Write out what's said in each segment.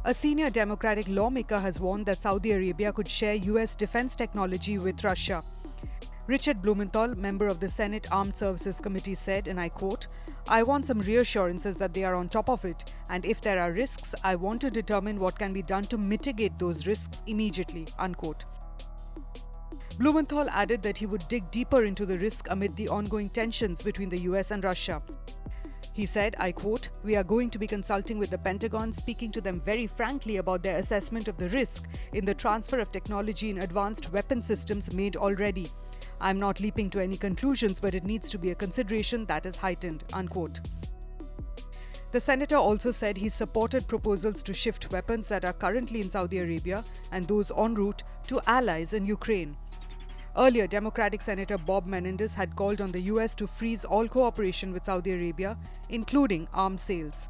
A senior Democratic lawmaker has warned that Saudi Arabia could share US defense technology with Russia. Richard Blumenthal, member of the Senate Armed Services Committee, said, and I quote, "I want some reassurances that they are on top of it, and if there are risks, I want to determine what can be done to mitigate those risks immediately," unquote. Blumenthal added that he would dig deeper into the risk amid the ongoing tensions between the US and Russia. He said, I quote, "We are going to be consulting with the Pentagon, speaking to them very frankly about their assessment of the risk in the transfer of technology in advanced weapon systems made already. I'm not leaping to any conclusions, but it needs to be a consideration that is heightened," unquote. The senator also said he supported proposals to shift weapons that are currently in Saudi Arabia and those en route to allies in Ukraine. Earlier, Democratic Senator Bob Menendez had called on the US to freeze all cooperation with Saudi Arabia, including arms sales.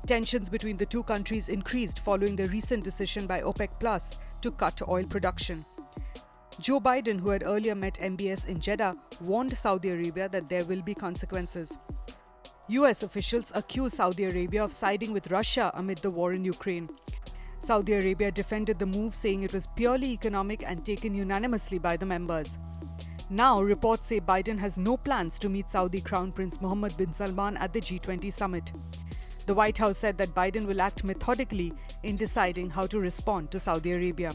Tensions between the two countries increased following the recent decision by OPEC Plus to cut oil production. Joe Biden, who had earlier met MBS in Jeddah, warned Saudi Arabia that there will be consequences. US officials accuse Saudi Arabia of siding with Russia amid the war in Ukraine. Saudi Arabia defended the move, saying it was purely economic and taken unanimously by the members. Now, reports say Biden has no plans to meet Saudi Crown Prince Mohammed bin Salman at the G20 summit. The White House said that Biden will act methodically in deciding how to respond to Saudi Arabia.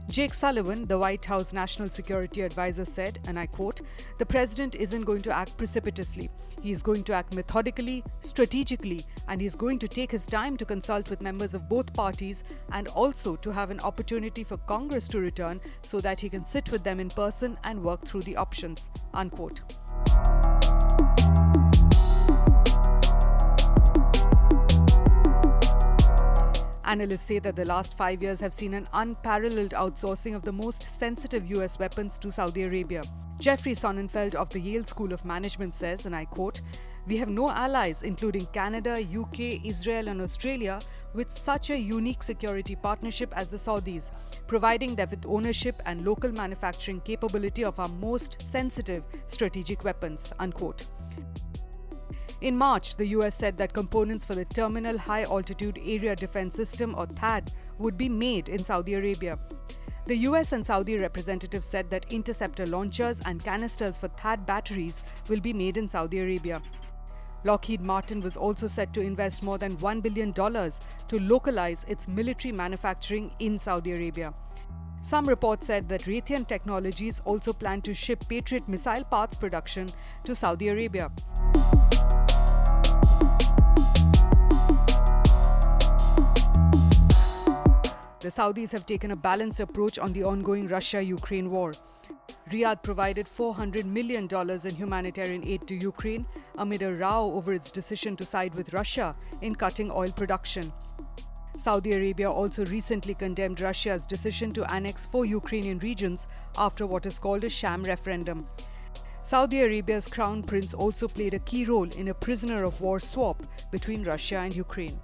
Jake Sullivan, the White House National Security Advisor, said, and I quote, "The president isn't going to act precipitously. He is going to act methodically, strategically, and he's going to take his time to consult with members of both parties and also to have an opportunity for Congress to return so that he can sit with them in person and work through the options," unquote. Analysts say that the last 5 years have seen an unparalleled outsourcing of the most sensitive US weapons to Saudi Arabia. Jeffrey Sonnenfeld of the Yale School of Management says, and I quote, "We have no allies, including Canada, UK, Israel and Australia, with such a unique security partnership as the Saudis, providing them with ownership and local manufacturing capability of our most sensitive strategic weapons," unquote. In March, the US said that components for the Terminal High Altitude Area Defense System, or THAAD, would be made in Saudi Arabia. The US and Saudi representatives said that interceptor launchers and canisters for THAAD batteries will be made in Saudi Arabia. Lockheed Martin was also set to invest more than $1 billion to localize its military manufacturing in Saudi Arabia. Some reports said that Raytheon Technologies also planned to ship Patriot missile parts production to Saudi Arabia. The Saudis have taken a balanced approach on the ongoing Russia-Ukraine war. Riyadh provided $400 million in humanitarian aid to Ukraine amid a row over its decision to side with Russia in cutting oil production. Saudi Arabia also recently condemned Russia's decision to annex 4 Ukrainian regions after what is called a sham referendum. Saudi Arabia's crown prince also played a key role in a prisoner of war swap between Russia and Ukraine.